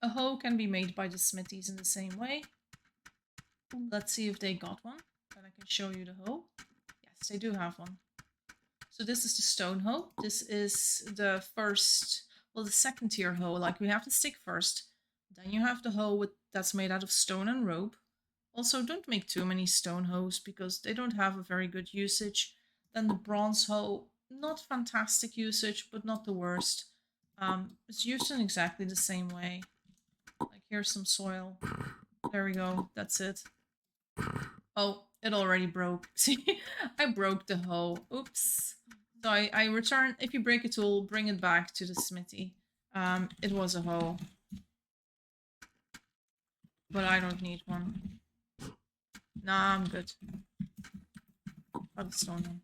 A hoe can be made by the smithies in the same way. Let's see if they got one. Then I can show you the hoe. Yes, they do have one. So this is the stone hoe. This is the first, well, the second tier hoe. Like we have the stick first. Then you have the hoe that's made out of stone and rope. Also, don't make too many stone hoes because they don't have a very good usage. Then the bronze hoe, not fantastic usage, but not the worst. It's used in exactly the same way. Like here's some soil. There we go. That's it. Oh, it already broke. See, I broke the hoe. Oops. So I return, if you break a tool, bring it back to the smithy. It was a hoe. But I don't need one. Nah, I'm good. Got a stone one.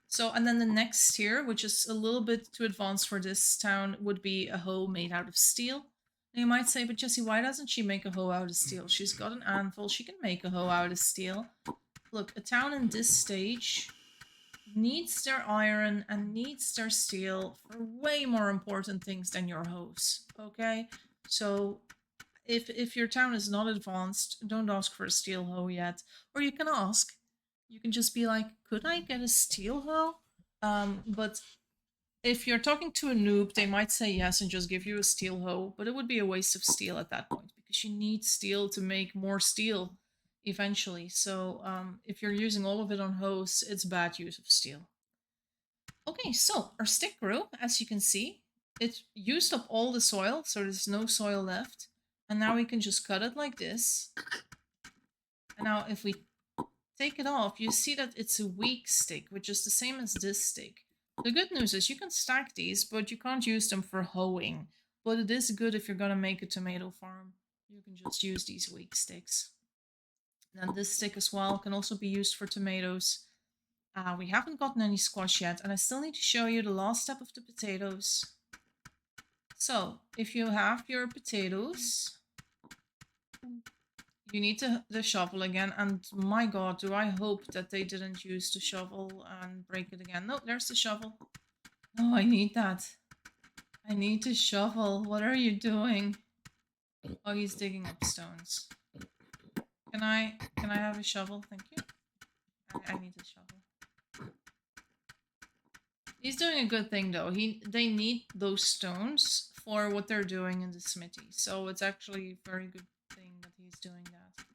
So, and then the next tier, which is a little bit too advanced for this town, would be a hoe made out of steel. Now you might say, but Jessie, why doesn't she make a hoe out of steel? She's got an anvil, she can make a hoe out of steel. Look, a town in this stage needs their iron and needs their steel for way more important things than your hoes, okay? So if your town is not advanced, don't ask for a steel hoe yet. Or you can ask. You can just be like, could I get a steel hoe? But if you're talking to a noob, they might say yes and just give you a steel hoe, but it would be a waste of steel at that point because you need steel to make more steel eventually. So if you're using all of it on hoes, it's bad use of steel. Okay, so our stick grew, as you can see. It used up all the soil, so there's no soil left. And now we can just cut it like this. And now if we take it off, you see that it's a weak stick, which is the same as this stick. The good news is you can stack these, but you can't use them for hoeing. But it is good if you're gonna make a tomato farm. You can just use these weak sticks. And then this stick as well can also be used for tomatoes. We haven't gotten any squash yet, and I still need to show you the last step of the potatoes. So, if you have your potatoes, you need the shovel again, and my god, do I hope that they didn't use the shovel and break it again. No, there's the shovel. Oh, I need that. I need the shovel. What are you doing? Oh, he's digging up stones. Can I have a shovel? Thank you. I need a shovel. He's doing a good thing though. They need those stones for what they're doing in the smithy. So it's actually a very good thing that he's doing that.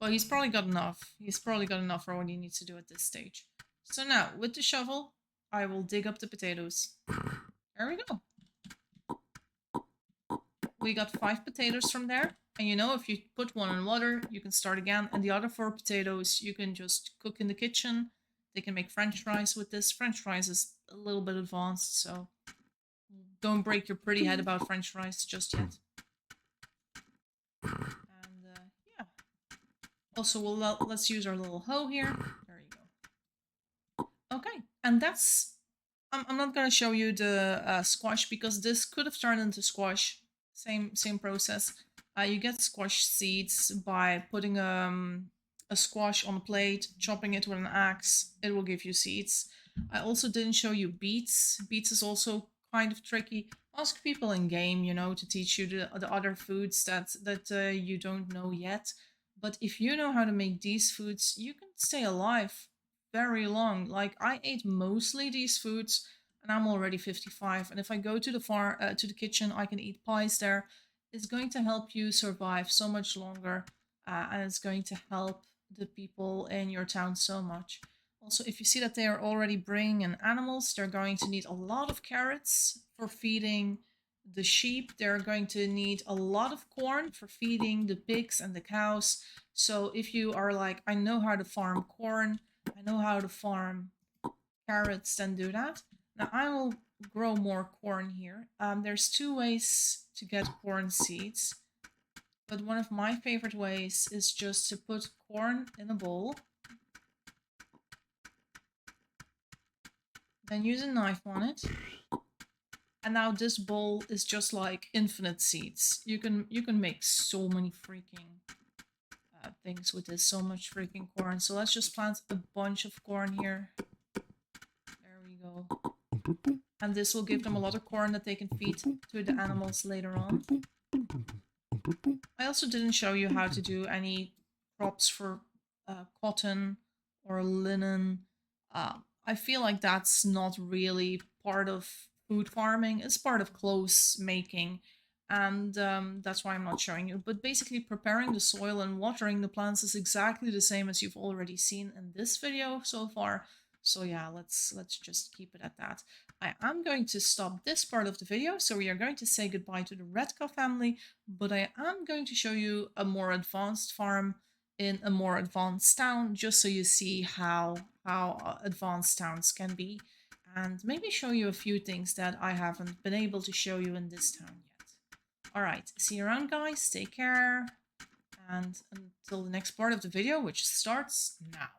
Well, he's probably got enough. He's probably got enough for what he needs to do at this stage. So now, with the shovel, I will dig up the potatoes. There we go. We got 5 potatoes from there. And you know, if you put one in water, you can start again. And the other 4 potatoes, you can just cook in the kitchen. They can make french fries with this. French fries is a little bit advanced, so don't break your pretty head about french fries just yet. And yeah. Also, let's use our little hoe here. There you go. Okay, and that's I'm not gonna show you the squash because this could have turned into squash. Same process. You get squash seeds by putting a squash on a plate, chopping it with an axe. It will give you seeds. I also didn't show you beets. Beets is also kind of tricky. Ask people in game, you know, to teach you the other foods that you don't know yet. But if you know how to make these foods, you can stay alive very long. Like I ate mostly these foods and I'm already 55. And if I go to the to the kitchen, I can eat pies there. It's going to help you survive so much longer, and it's going to help the people in your town so much. Also, if you see that they are already bringing in animals, they're going to need a lot of carrots for feeding the sheep. They're going to need a lot of corn for feeding the pigs and the cows. So if you are like, I know how to farm corn, I know how to farm carrots, then do that. Now I will grow more corn here. There's two ways to get corn seeds, but one of my favorite ways is just to put corn in a bowl, then use a knife on it, and now this bowl is just like infinite seeds. You can make so many freaking things with this, so much freaking corn. So let's just plant a bunch of corn here. There we go. And this will give them a lot of corn that they can feed to the animals later on. I also didn't show you how to do any crops for cotton or linen. I feel like that's not really part of food farming. It's part of clothes making. And that's why I'm not showing you. But basically preparing the soil and watering the plants is exactly the same as you've already seen in this video so far. So yeah, let's just keep it at that. I am going to stop this part of the video, so we are going to say goodbye to the Redcar family, but I am going to show you a more advanced farm in a more advanced town, just so you see how advanced towns can be, and maybe show you a few things that I haven't been able to show you in this town yet. Alright, see you around guys, take care, and until the next part of the video, which starts now.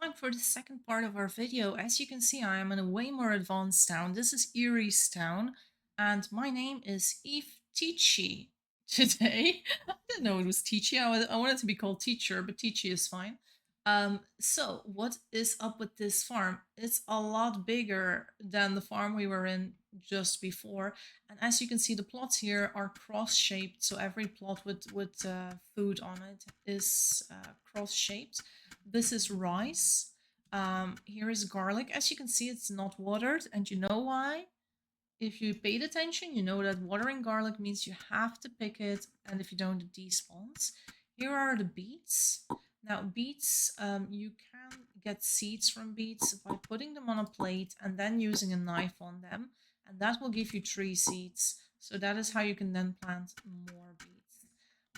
Time for the second part of our video. As you can see, I am in a way more advanced town. This is Erie's town, and my name is Eve Tichy today. I didn't know it was Tichy. I wanted to be called Teacher, but Tichy is fine. So what is up with this farm? It's a lot bigger than the farm we were in just before, and as you can see, the plots here are cross-shaped. So every plot with food on it is cross-shaped. This is rice. Here is garlic. As you can see, it's not watered, and you know why? If you paid attention, you know that watering garlic means you have to pick it, and if you don't, it despawns. Here are the beets. Now, beets, you can get seeds from beets by putting them on a plate and then using a knife on them, and that will give you 3 seeds. So that is how you can then plant more beets.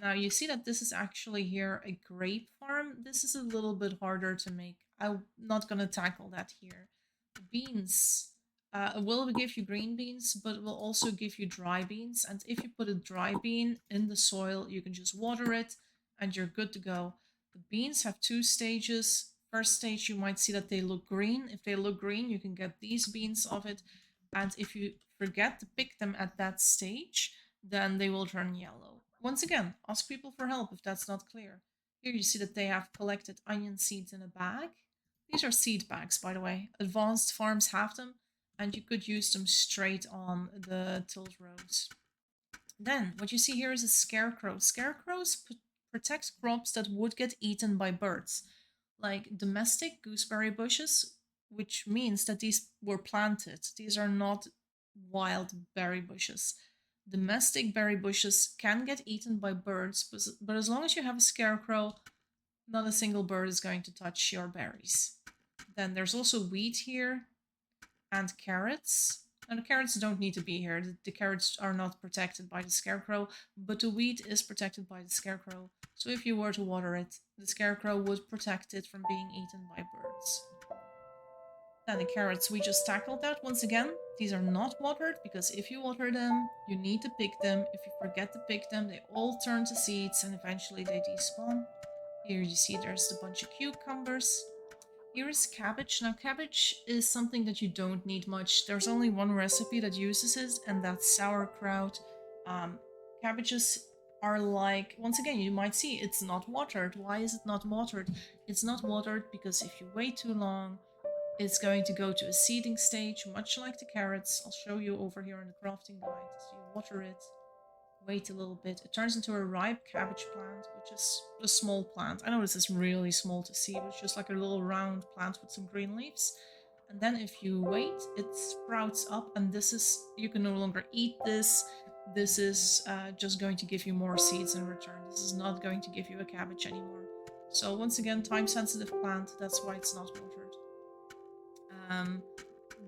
Now you see that this is actually here a grape farm. This is a little bit harder to make. I'm not going to tackle that here. The beans will give you green beans, but it will also give you dry beans. And if you put a dry bean in the soil, you can just water it and you're good to go. The beans have 2 stages. First stage, you might see that they look green. If they look green, you can get these beans of it. And if you forget to pick them at that stage, then they will turn yellow. Once again, ask people for help if that's not clear. Here you see that they have collected onion seeds in a bag. These are seed bags, by the way. Advanced farms have them, and you could use them straight on the tilled rows. Then, what you see here is a scarecrow. Scarecrows protect crops that would get eaten by birds, like domestic gooseberry bushes, which means that these were planted. These are not wild berry bushes. Domestic berry bushes can get eaten by birds, but as long as you have a scarecrow, not a single bird is going to touch your berries. Then there's also wheat here and carrots. And the carrots don't need to be here. The carrots are not protected by the scarecrow, but the wheat is protected by the scarecrow. So if you were to water it, the scarecrow would protect it from being eaten by birds. Then the carrots, we just tackled that once again. These are not watered because if you water them, you need to pick them. If you forget to pick them, they all turn to seeds and eventually they despawn. Here you see there's a bunch of cucumbers. Here is cabbage. Now, cabbage is something that you don't need much. There's only one recipe that uses it, and that's sauerkraut. Um, Cabbages are like, once again, you might see it's not watered. Why is it not watered? It's not watered because if you wait too long, it's going to go to a seeding stage, much like the carrots. I'll show you over here in the crafting guide. So you water it, wait a little bit. It turns into a ripe cabbage plant, which is a small plant. I know this is really small to see, but it's just like a little round plant with some green leaves. And then if you wait, it sprouts up, and this is, you can no longer eat this. This is just going to give you more seeds in return. This is not going to give you a cabbage anymore. So once again, time-sensitive plant, that's why it's not watered. Um,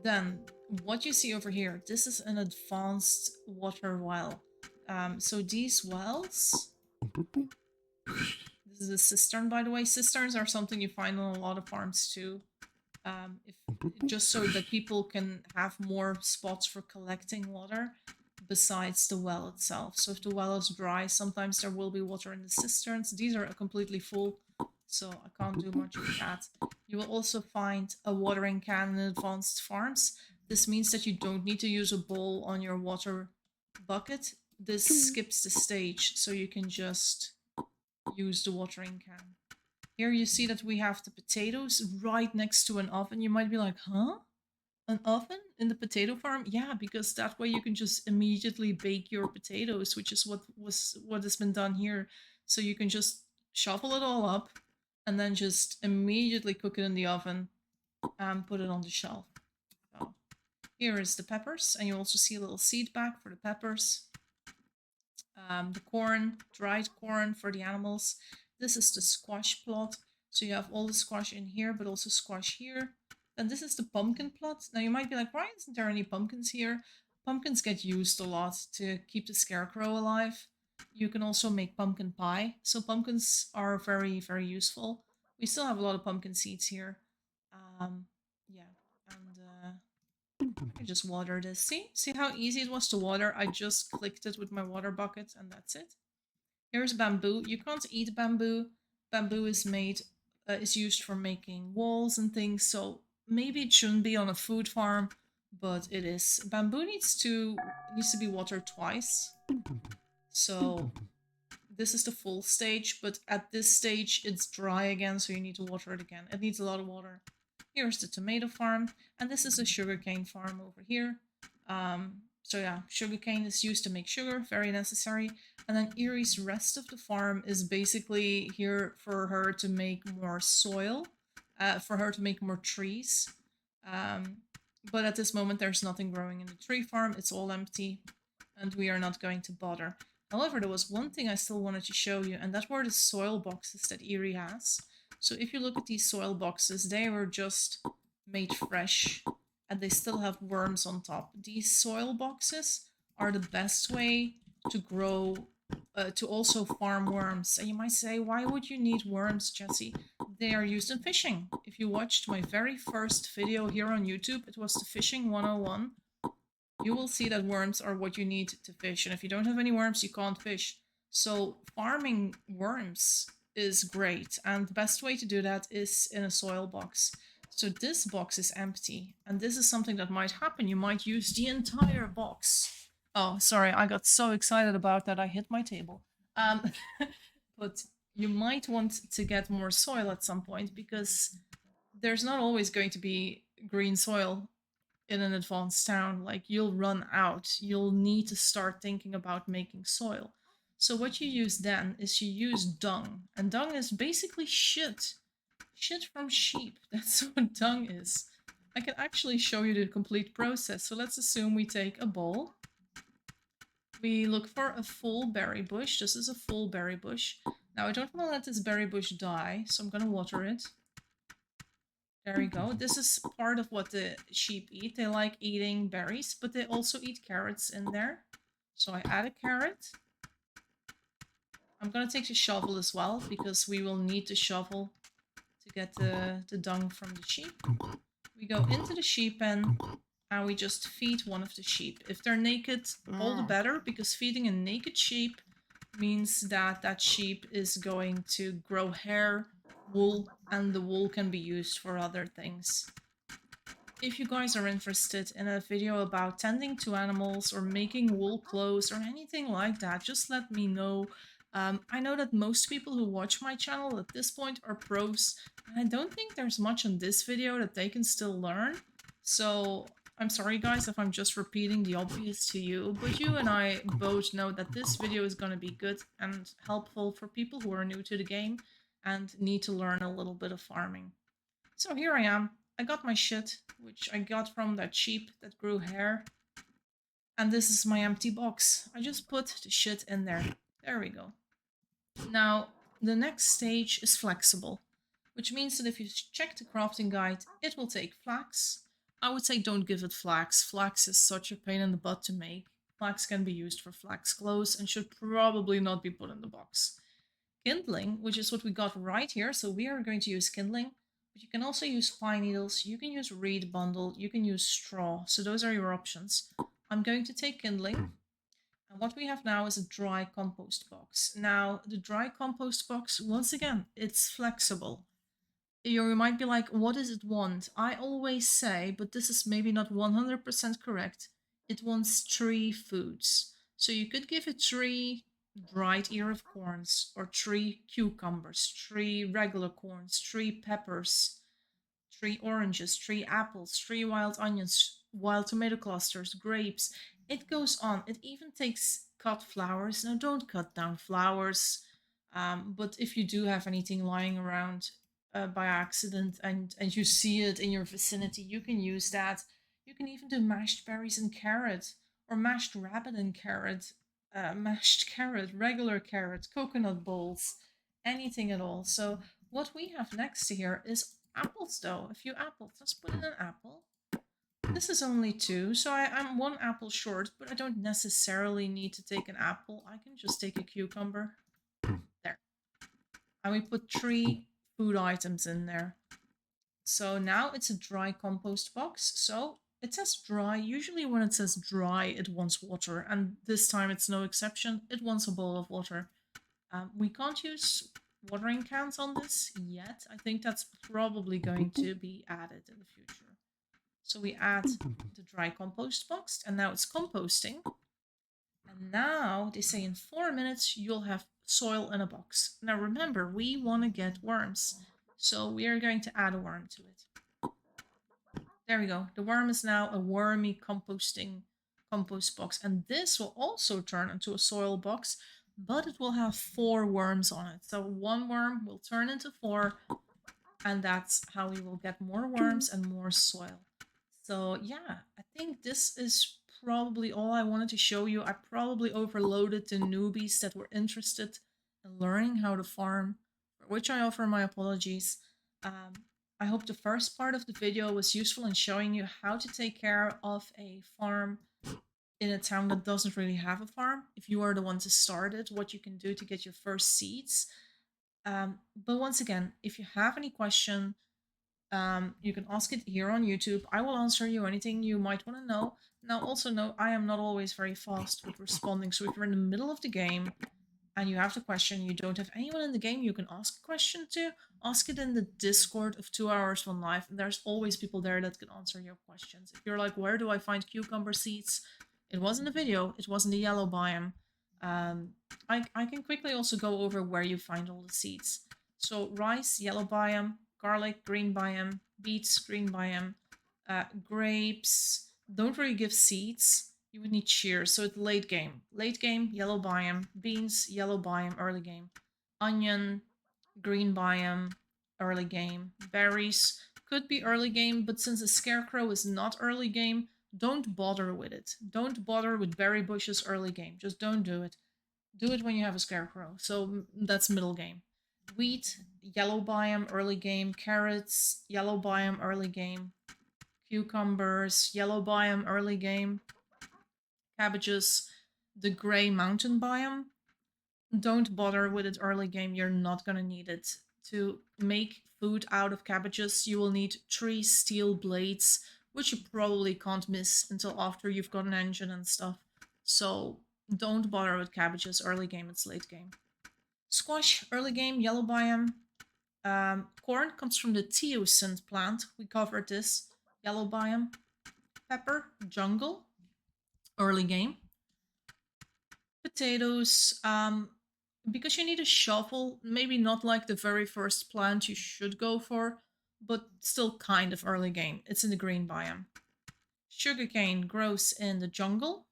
then, what you see over here, this is an advanced water well. So these wells, this is a cistern, by the way. Cisterns are something you find on a lot of farms too. If just so that people can have more spots for collecting water besides the well itself. So if the well is dry, sometimes there will be water in the cisterns. These are completely full, so I can't do much with that. You will also find a watering can in advanced farms. This means that you don't need to use a bowl on your water bucket. This skips the stage, so you can just use the watering can. Here you see that we have the potatoes right next to an oven. You might be like, huh? An oven in the potato farm? Yeah, because that way you can just immediately bake your potatoes, which is what has been done here. So you can just shovel it all up and then just immediately cook it in the oven and put it on the shelf. So here is the peppers, and you also see a little seed bag for the peppers. The corn, dried corn for the animals. This is the squash plot. So you have all the squash in here, but also squash here. Then this is the pumpkin plot. Now you might be like, why isn't there any pumpkins here? Pumpkins get used a lot to keep the scarecrow alive. You can also make pumpkin pie. So pumpkins are very, very useful. We still have a lot of pumpkin seeds here. Yeah, and I just water this. See how easy it was to water? I just clicked it with my water bucket and that's it. Here's bamboo. You can't eat bamboo. Bamboo is is used for making walls and things. So maybe it shouldn't be on a food farm, but it is. Bamboo needs to be watered twice. So this is the full stage, but at this stage it's dry again, so you need to water it again. It needs a lot of water. Here's the tomato farm, and this is a sugarcane farm over here. So yeah, sugarcane is used to make sugar, very necessary. And then Erie's rest of the farm is basically here for her to make more soil, for her to make more trees. But at this moment there's nothing growing in the tree farm, it's all empty, and we are not going to bother. However, there was one thing I still wanted to show you, and that were the soil boxes that Erie has. So if you look at these soil boxes, they were just made fresh, and they still have worms on top. These soil boxes are the best way to grow, to also farm worms. And you might say, why would you need worms, Jesse? They are used in fishing. If you watched my very first video here on YouTube, it was the Fishing 101. You will see that worms are what you need to fish. And if you don't have any worms, you can't fish. So farming worms is great. And the best way to do that is in a soil box. So this box is empty. And this is something that might happen. You might use the entire box. Oh, sorry. I got so excited about that. I hit my table. But you might want to get more soil at some point because there's not always going to be green soil in an advanced town. Like, you'll run out. You'll need to start thinking about making soil. So what you use then is you use dung. And dung is basically shit. Shit from sheep. That's what dung is. I can actually show you the complete process. So let's assume we take a bowl. We look for a full berry bush. This is a full berry bush. Now I don't want to let this berry bush die, so I'm going to water it. There we go. This is part of what the sheep eat. They like eating berries, but they also eat carrots in there. So I add a carrot. I'm going to take the shovel as well, because we will need the shovel to get the dung from the sheep. We go into the sheep pen, and we just feed one of the sheep. If they're naked, all the better, because feeding a naked sheep means that that sheep is going to grow hair, wool, and the wool can be used for other things. If you guys are interested in a video about tending to animals or making wool clothes or anything like that, just let me know. I know that most people who watch my channel at this point are pros, and I don't think there's much in this video that they can still learn. So I'm sorry guys if I'm just repeating the obvious to you, but you and I both know that this video is going to be good and helpful for people who are new to the game and need to learn a little bit of farming. So here I am. I got my shit, which I got from that sheep that grew hair. And this is my empty box. I just put the shit in there. There we go. Now, the next stage is flexible, which means that if you check the crafting guide, it will take flax. I would say don't give it flax. Flax is such a pain in the butt to make. Flax can be used for flax clothes and should probably not be put in the box. Kindling, which is what we got right here, so we are going to use kindling. But you can also use pine needles, you can use reed bundle, you can use straw. So those are your options. I'm going to take kindling. And what we have now is a dry compost box. Now, the dry compost box, once again, it's flexible. You might be like, what does it want? I always say, but this is maybe not 100% correct, it wants 3 foods. So you could give it 3 dried ear of corns, or 3 cucumbers, 3 regular corns, 3 peppers, 3 oranges, 3 apples, 3 wild onions, wild tomato clusters, grapes. It goes on. It even takes cut flowers. Now, don't cut down flowers, but if you do have anything lying around by accident and you see it in your vicinity, you can use that. You can even do mashed berries and carrot, or mashed rabbit and carrot, mashed carrot, regular carrot, coconut balls, anything at all. So what we have next to here is apples though, a few apples. Let's put in an apple. This is only 2, so I'm 1 apple short, but I don't necessarily need to take an apple. I can just take a cucumber. There. And we put 3 food items in there. So now it's a dry compost box. So it says dry. Usually when it says dry, it wants water. And this time it's no exception. It wants a bowl of water. We can't use watering cans on this yet. I think that's probably going to be added in the future. So we add the dry compost box, and now it's composting. And now they say in 4 minutes you'll have soil in a box. Now remember, we want to get worms, so we are going to add a worm to it. There we go. The worm is now a wormy composting compost box, and this will also turn into a soil box, but it will have 4 worms on it. So 1 worm will turn into 4, and that's how we will get more worms and more soil. So yeah, I think this is probably all I wanted to show you. I probably overloaded the newbies that were interested in learning how to farm, for which I offer my apologies. I hope the first part of the video was useful in showing you how to take care of a farm in a town that doesn't really have a farm. If you are the one to start it, what you can do to get your first seeds. But once again, if you have any question, you can ask it here on YouTube. I will answer you anything you might want to know. Now also know I am not always very fast with responding, so if you're in the middle of the game and you have the question, you don't have anyone in the game you can ask a question to, ask it in the Discord of 2 Hours One Life, and there's always people there that can answer your questions. If you're like, where do I find cucumber seeds? It was in the video, it was in the yellow biome. I can quickly also go over where you find all the seeds. So rice, yellow biome, garlic, green biome, beets, green biome, grapes, don't really give seeds. You would need shears, so it's late game. Late game, yellow biome, beans, yellow biome, early game. Onion, green biome, early game. Berries, could be early game, but since a scarecrow is not early game, don't bother with it. Don't bother with berry bushes early game. Just don't do it. Do it when you have a scarecrow. So that's middle game. Wheat, yellow biome, early game. Carrots, yellow biome, early game. Cucumbers, yellow biome, early game. Cabbages, the gray mountain biome. Don't bother with it early game, you're not gonna need it. To make food out of cabbages, you will need 3 steel blades, which you probably can't miss until after you've got an engine and stuff. So don't bother with cabbages early game, it's late game. Squash, early game, yellow biome. Corn comes from the teosinte plant. We covered this. Yellow biome. Pepper, jungle, early game. Potatoes, because you need a shovel, maybe not like the very first plant you should go for, but still kind of early game. It's in the green biome. Sugarcane grows in the jungle.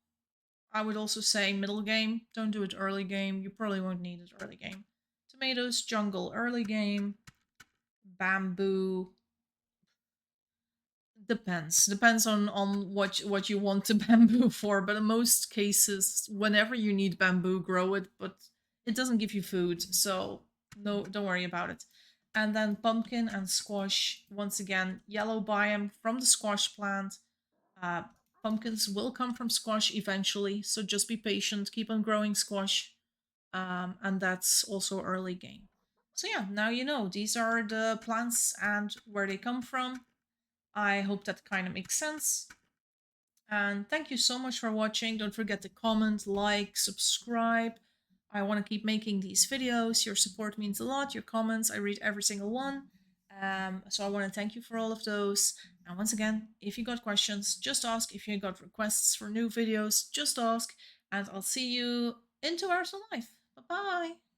I would also say middle game. Don't do it early game. You probably won't need it early game. Tomatoes, jungle, early game. Bamboo. Depends on what you want the bamboo for, but in most cases, whenever you need bamboo, grow it, but it doesn't give you food, so no, don't worry about it. And then pumpkin and squash, once again, yellow biome from the squash plant. uh, Pumpkins will come from squash eventually, so just be patient, keep on growing squash. And that's also early game. So yeah, now you know these are the plants and where they come from. I hope that kind of makes sense. And thank you so much for watching. Don't forget to comment, like, subscribe. I want to keep making these videos. Your support means a lot. Your comments, I read every single one. So I want to thank you for all of those. And once again, if you got questions, just ask. If you got requests for new videos, just ask. And I'll see you in 2 hours of life. Bye-bye.